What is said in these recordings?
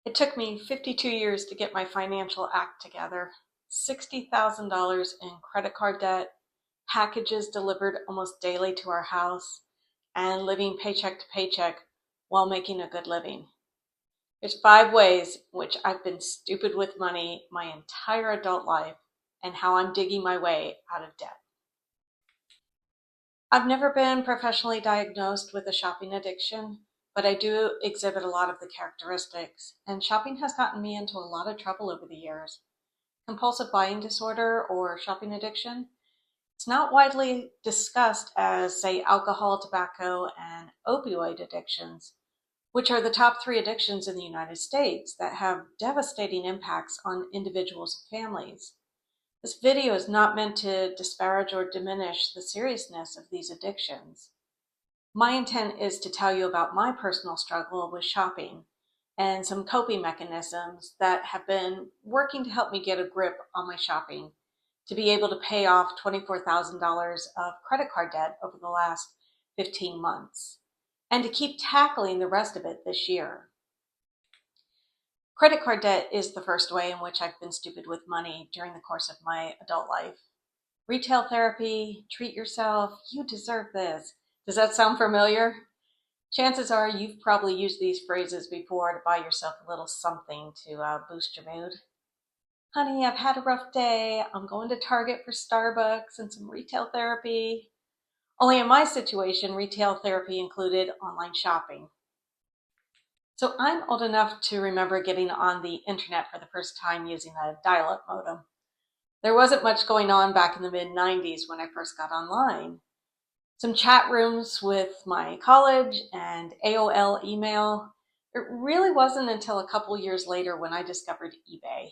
It took me 52 years to get my financial act together. $60,000 in credit card debt, packages delivered almost daily to our house, and living paycheck to paycheck while making a good living. There's 5 ways in which I've been stupid with money my entire adult life and how I'm digging my way out of debt. I've never been professionally diagnosed with a shopping addiction, but I do exhibit a lot of the characteristics, and shopping has gotten me into a lot of trouble over the years. Compulsive buying disorder or shopping addiction, it's not widely discussed as, say, alcohol, tobacco, and opioid addictions, which are the top 3 addictions in the United States that have devastating impacts on individuals and families. This video is not meant to disparage or diminish the seriousness of these addictions. My intent is to tell you about my personal struggle with shopping and some coping mechanisms that have been working to help me get a grip on my shopping, to be able to pay off $24,000 of credit card debt over the last 15 months, and to keep tackling the rest of it this year. Credit card debt is the first way in which I've been stupid with money during the course of my adult life. Retail therapy, treat yourself, you deserve this. Does that sound familiar? Chances are you've probably used these phrases before to buy yourself a little something to boost your mood. Honey, I've had a rough day. I'm going to Target for Starbucks and some retail therapy. Only in my situation, retail therapy included online shopping. So I'm old enough to remember getting on the internet for the first time using a dial-up modem. There wasn't much going on back in the mid-90s when I first got online. Some chat rooms with my college and AOL email. It really wasn't until a couple years later when I discovered eBay.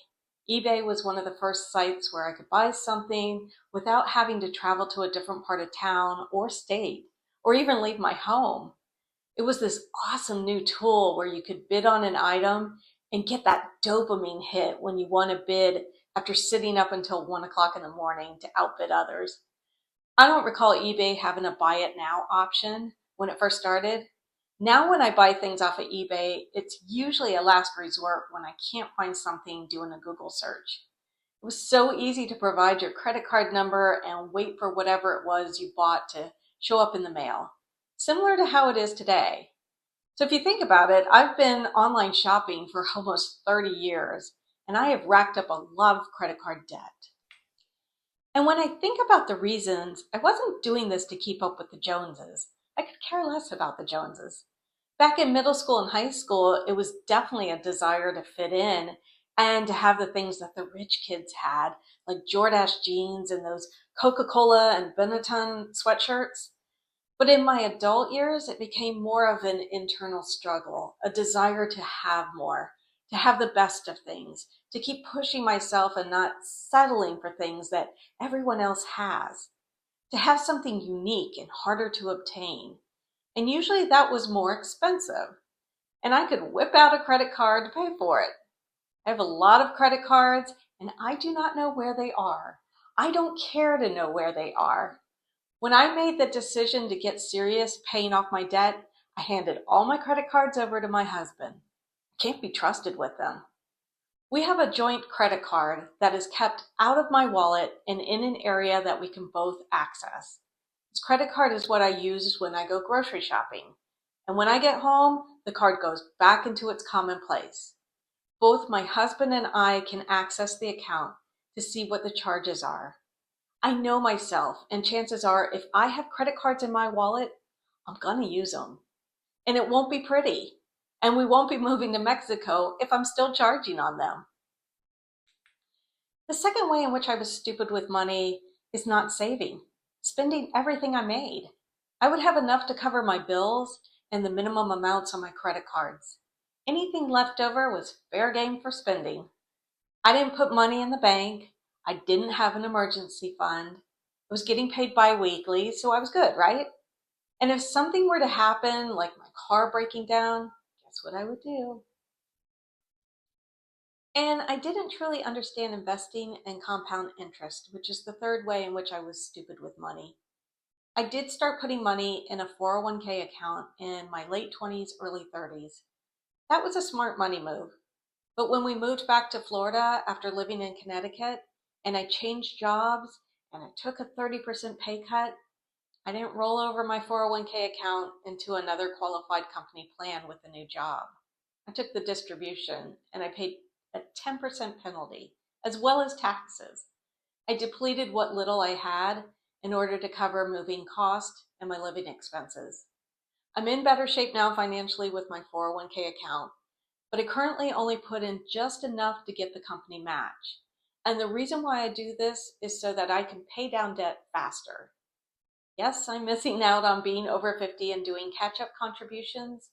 eBay was one of the first sites where I could buy something without having to travel to a different part of town or state, or even leave my home. It was this awesome new tool where you could bid on an item and get that dopamine hit when you won a bid after sitting up until 1 o'clock in the morning to outbid others. I don't recall eBay having a buy it now option when it first started. Now when I buy things off of eBay, it's usually a last resort when I can't find something doing a Google search. It was so easy to provide your credit card number and wait for whatever it was you bought to show up in the mail, similar to how it is today. So if you think about it, I've been online shopping for almost 30 years, and I have racked up a lot of credit card debt. And when I think about the reasons, I wasn't doing this to keep up with the Joneses. I could care less about the Joneses. Back in middle school and high school, it was definitely a desire to fit in and to have the things that the rich kids had, like Jordache jeans and those Coca-Cola and Benetton sweatshirts. But in my adult years, it became more of an internal struggle, a desire to have more, to have the best of things, to keep pushing myself and not settling for things that everyone else has, to have something unique and harder to obtain. And usually that was more expensive. And I could whip out a credit card to pay for it. I have a lot of credit cards and I do not know where they are. I don't care to know where they are. When I made the decision to get serious paying off my debt, I handed all my credit cards over to my husband. I can't be trusted with them. We have a joint credit card that is kept out of my wallet and in an area that we can both access. This credit card is what I use when I go grocery shopping. And when I get home, the card goes back into its common place. Both my husband and I can access the account to see what the charges are. I know myself, and chances are if I have credit cards in my wallet, I'm going to use them. And it won't be pretty. And we won't be moving to Mexico if I'm still charging on them. The second way in which I was stupid with money is not saving, spending everything I made. I would have enough to cover my bills and the minimum amounts on my credit cards. Anything left over was fair game for spending. I didn't put money in the bank. I didn't have an emergency fund. I was getting paid bi-weekly, so I was good, right? And if something were to happen, like my car breaking down, guess what I would do? And I didn't truly understand investing and compound interest, which is the third way in which I was stupid with money. I did start putting money in a 401k account in my late 20s, early 30s. That was a smart money move. But when we moved back to Florida after living in Connecticut and I changed jobs and I took a 30% pay cut, I didn't roll over my 401k account into another qualified company plan with a new job. I took the distribution and I paid a 10% penalty, as well as taxes. I depleted what little I had in order to cover moving costs and my living expenses. I'm in better shape now financially with my 401k account, but I currently only put in just enough to get the company match. And the reason why I do this is so that I can pay down debt faster. Yes, I'm missing out on being over 50 and doing catch-up contributions,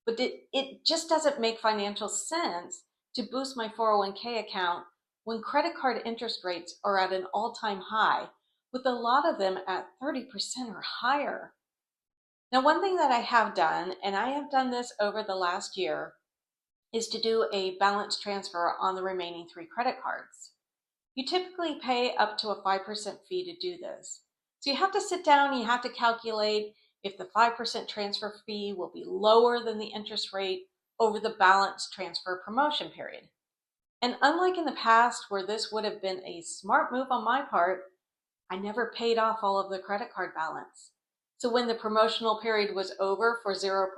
but it just doesn't make financial sense to boost my 401k account when credit card interest rates are at an all-time high, with a lot of them at 30% or higher. Now, one thing that I have done, and I have done this over the last year, is to do a balance transfer on the remaining 3 credit cards. You typically pay up to a 5% fee to do this. So you have to sit down and you have to calculate if the 5% transfer fee will be lower than the interest rate over the balance transfer promotion period. And unlike in the past where this would have been a smart move on my part, I never paid off all of the credit card balance. So when the promotional period was over for 0%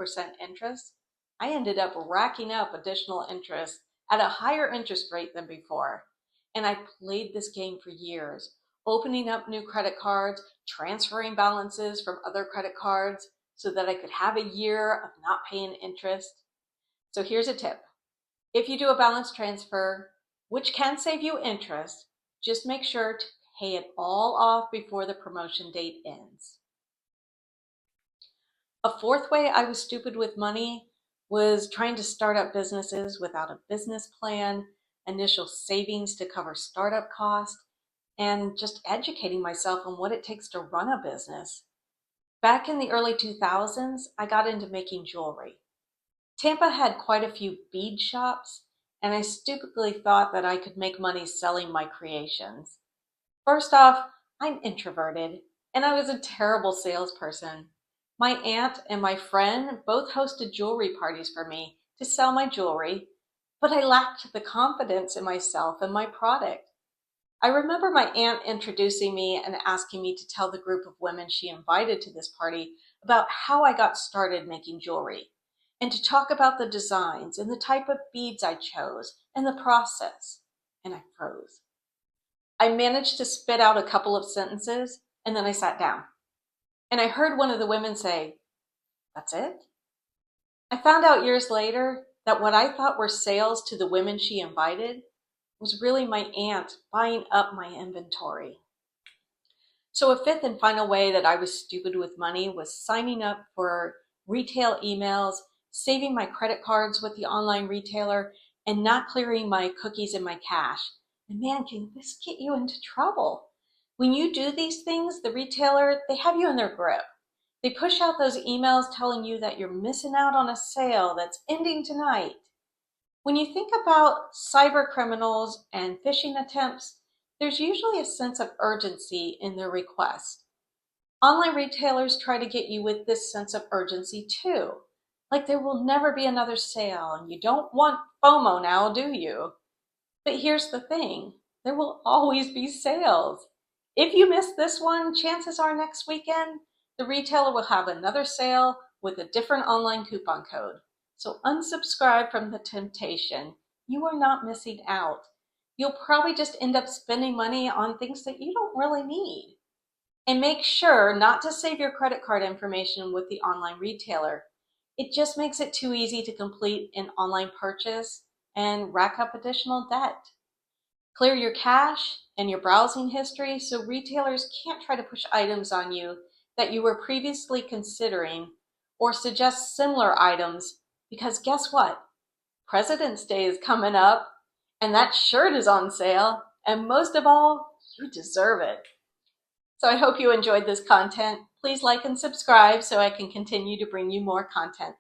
interest, I ended up racking up additional interest at a higher interest rate than before. And I played this game for years, opening up new credit cards, transferring balances from other credit cards so that I could have a year of not paying interest. So here's a tip. If you do a balance transfer, which can save you interest, just make sure to pay it all off before the promotion date ends. A fourth way I was stupid with money was trying to start up businesses without a business plan, initial savings to cover startup costs, and just educating myself on what it takes to run a business. Back in the early 2000s, I got into making jewelry. Tampa had quite a few bead shops, and I stupidly thought that I could make money selling my creations. First off, I'm introverted, and I was a terrible salesperson. My aunt and my friend both hosted jewelry parties for me to sell my jewelry, but I lacked the confidence in myself and my product. I remember my aunt introducing me and asking me to tell the group of women she invited to this party about how I got started making jewelry, and to talk about the designs and the type of beads I chose and the process. And I froze. I managed to spit out a couple of sentences, and then I sat down. And I heard one of the women say, "That's it?" I found out years later that what I thought were sales to the women she invited was really my aunt buying up my inventory. So a fifth and final way that I was stupid with money was signing up for retail emails, saving my credit cards with the online retailer, and not clearing my cookies and my cache. And man, can this get you into trouble? When you do these things, the retailer, they have you in their grip. They push out those emails telling you that you're missing out on a sale that's ending tonight. When you think about cyber criminals and phishing attempts, there's usually a sense of urgency in their request. Online retailers try to get you with this sense of urgency too. Like there will never be another sale and you don't want FOMO now, do you? But here's the thing, there will always be sales. If you miss this one, chances are next weekend, the retailer will have another sale with a different online coupon code. So unsubscribe from the temptation. You are not missing out. You'll probably just end up spending money on things that you don't really need. And make sure not to save your credit card information with the online retailer. It just makes it too easy to complete an online purchase and rack up additional debt. Clear your cache and your browsing history so retailers can't try to push items on you that you were previously considering or suggest similar items, because guess what? President's Day is coming up and that shirt is on sale, and most of all, you deserve it. So I hope you enjoyed this content. Please like and subscribe so I can continue to bring you more content.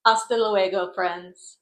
Hasta luego, friends.